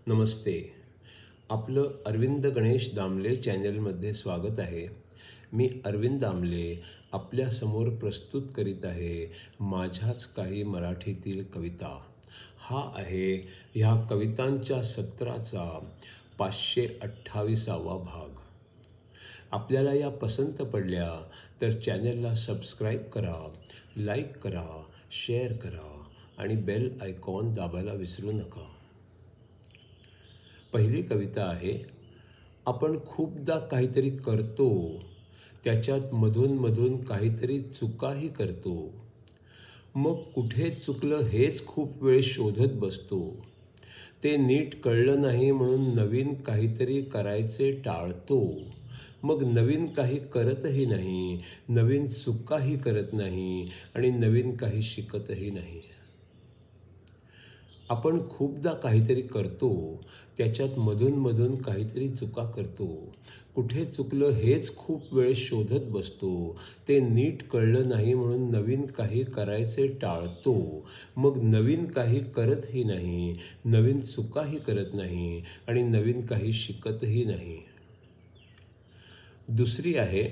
नमस्ते. आपलं अरविंद गणेश दामले चॅनलमध्ये स्वागत आहे. मी अरविंद दामले आपल्यासमोर प्रस्तुत करीत आहे माझ्याच काही मराठीतील कविता. हा आहे ह्या कवितांच्या सत्राचा 528वा भाग. आपल्याला या पसंत पडल्या तर चॅनलला सबस्क्राईब करा, लाईक करा, शेअर करा आणि बेल आयकॉन दाबायला विसरू नका. पहिली कविता आहे. आपण खूपदा काहीतरी करतो, त्याच्यात मधून काहीतरी चुकाही करतो. मग कुठे चुकलं हेच खूप वेळ शोधत बसतो. ते नीट कळलं नाही म्हणून नवीन काहीतरी करायचे टाळतो. मग नवीन काही करतही नाही, नवीन चुकाही करत नाही आणि नवीन काही शिकतही नाही. आपण खूपदा काहीतरी करतो, त्याच्यात मधून काहीतरी चुका करतो. कुठे चुकलं हेच खूप वेळ शोधत बसतो. ते नीट कळलं नाही म्हणून नवीन काही करायचे टाळतो. मग नवीन काही करतही नाही, नवीन चुकाही करत नाही आणि नवीन काही शिकतही नाही. दुसरी आहे.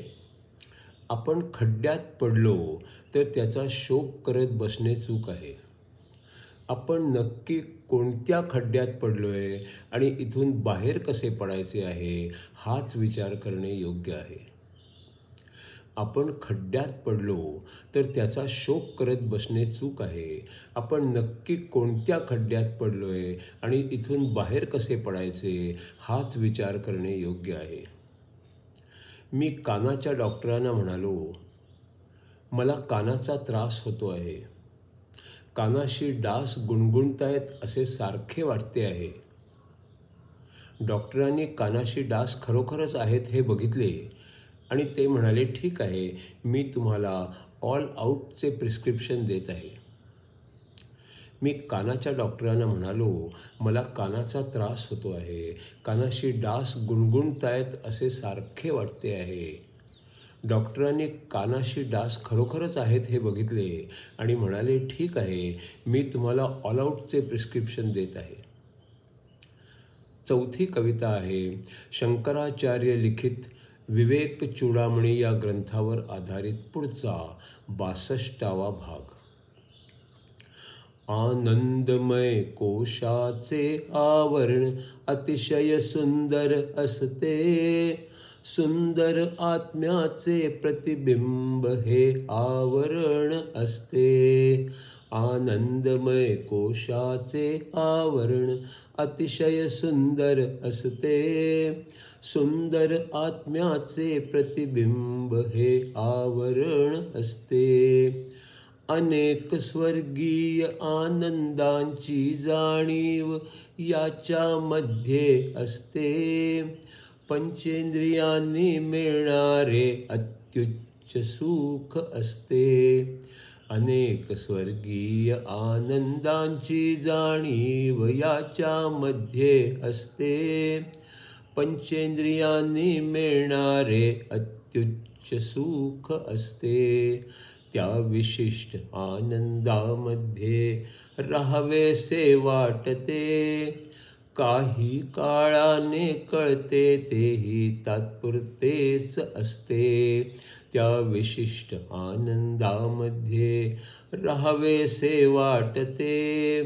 आपण खड्ड्यात पडलो तर त्याचा शोक करत बसणे चूक आहे. आपण नक्की कोणत्या खड्ड्यात पडलोय आणि इथून बाहेर कसे पडायचे आहे हाच विचार करणे योग्य आहे. आपण खड्ड्यात पडलो तर त्याचा शोक करत बसणे चूक आहे. आपण नक्की कोणत्या खड्ड्यात पडलोय आणि इथून बाहेर कसे पडायचे हाच विचार करणे योग्य आहे. मी कानाच्या डॉक्टरांना म्हणालो, मला कानाचा त्रास होतो आहे. कानाशी डास गुणगुणतायत असे सारखे वाटते आहे. डॉक्टरांनी कानाशी डास खरोखरच आहेत हे बघितले आणि ते म्हणाले, ठीक आहे, मी तुम्हाला ऑल आऊटचे प्रिस्क्रिप्शन देत आहे. मी कानाच्या डॉक्टरांना म्हणालो, मला कानाचा त्रास होतो आहे. कानाशी डास गुणगुणतायत असे सारखे वाटते आहे. डॉक्टरांनी कानाशी डास खरोखरच आहेत हे बघितले आणि म्हणाले, ठीक आहे, मी तुम्हाला ऑल आऊटचे प्रिस्क्रिप्शन देत आहे. चौथी कविता आहे. शंकराचार्य लिखित विवेक चूडामणी या ग्रंथावर आधारित पुढचा 62वा भाग. आनंदमय कोशाचे आवरण अतिशय सुंदर असते. सुंदर आत्म्याचे प्रतिबिंब हे आवरण असते. आनंदमय कोशाचे आवरण अतिशय सुंदर असते. सुंदर आत्म्याचे प्रतिबिंब हे आवरण असते. अनेक स्वर्गीय आनंदांची जाणीव याच्यामध्ये असते. पंचेंद्रियांनी मिळणारे अत्युच्च सुख असते. अनेक स्वर्गीय आनंदांची जाणीव याच्यामध्ये असते. पंचेंद्रियांनी मिळणारे अत्युच्च सुख असते. त्या विशिष्ट आनंदामध्ये राहावेसे वाटते. काही काळाने कळते तेही तात्पुरतेच असते. त्या विशिष्ट आनंदामध्ये राहावेसे वाटते.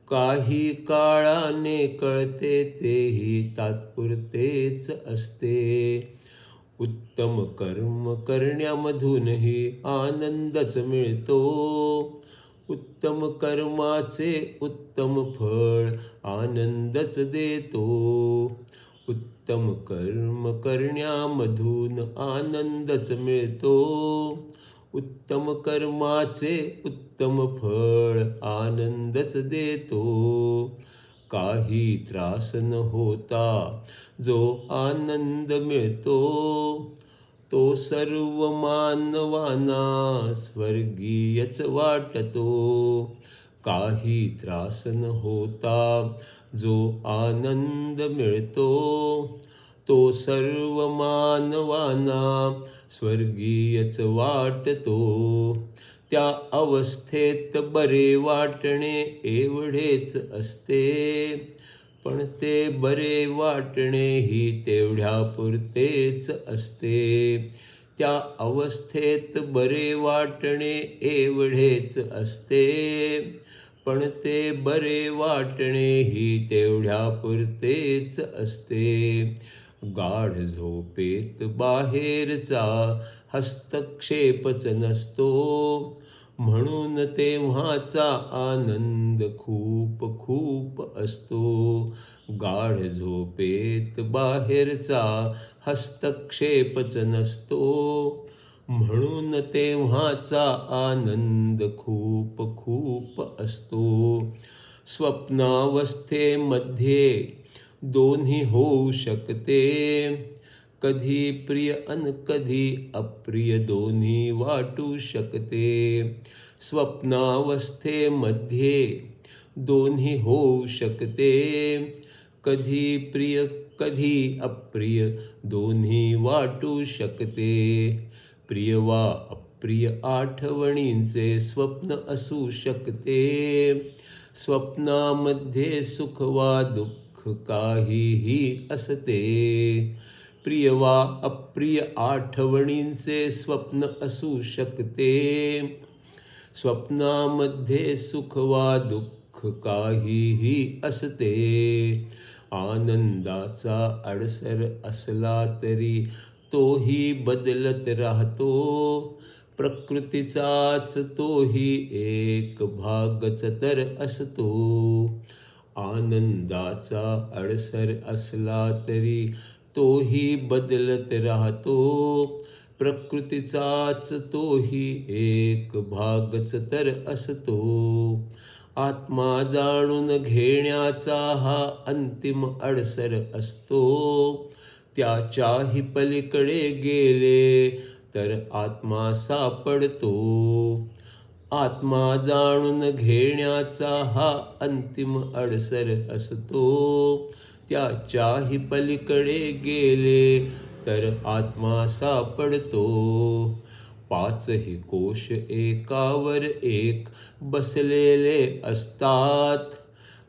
काही काळाने कळते तेही तात्पुरतेच असते. उत्तम कर्म करण्यामधूनही आनंदच मिळतो. उत्तम कर्माचे उत्तम फळ आनंदच देतो. उत्तम कर्म करण्यामधून आनंदच मिळतो. उत्तम कर्माचे उत्तम फळ आनंदच देतो. काही त्रास न होता जो आनंद मिळतो, तो सर्व मानवांना स्वर्गीयच वाटतो. काही त्रास न होता जो आनंद मिळतो, तो सर्व मानवांना स्वर्गीयच वाटतो. त्या अवस्थेत बरे वाटणे एवढेच असते. पण ते बरे वाटणेही तेवढ्यापुरतेच असते. त्या अवस्थेत बरे वाटणे एवढेच असते, पण ते बरे वाटणेही तेवढ्यापुरतेच असते. गाढ झोपेत बाहेरचा हस्तक्षेपच नसतो, म्हणून तेव्हाचा आनंद खूप खूप असतो. गाढ झोपेत बाहेरचा हस्तक्षेपच नसतो, म्हणून तेव्हाचा आनंद खूप खूप असतो. स्वप्नावस्थेमध्ये दोन्ही होऊ शकते, कधी प्रिय अन कधी अप्रिय दोन्ही वाटू शकते. स्वप्नावस्थेमध्ये दोन्ही होऊ शकते, कधी प्रिय कधी अप्रिय दोन्ही वाटू शकते. प्रिय वा अप्रिय आठवणींचे स्वप्न असू शकते. स्वप्नामध्ये सुख वा दुःख काहीही असते. प्रिय वा अप्रिय आठवणींचे स्वप्न असू शकते. स्वप्नामध्ये सुख वा दुःख काहीही असते. आनंदाचा अडसर असला तरी तोही बदलत राहतो. प्रकृतीचाच तोही एक भागच तर असतो. आनंदाचा अडसर असला तरी तोही बदलत राहतो. प्रकृतीचाच तोही एक भागच तर असतो. आत्मा जाणून घेण्याचा हा अंतिम अडसर असतो. त्याच्याही पलीकडे गेले तर आत्मा सापडतो. आत्मा जाणून घेण्याचा हा अंतिम अडसर असतो. त्याच्याही पलीकडे गेले तर आत्मा सापडतो. पाचही कोश एकावर एक बसलेले असतात.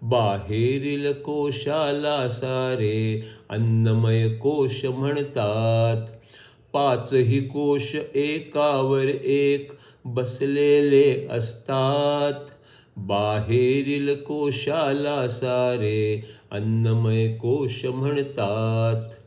बाहेरील कोशाला सारे अन्नमय कोश म्हणतात. पाचही कोश एकावर एक बसलेले असतात. बाहेरील कोशाला सारे अन्नमय कोश म्हणतात.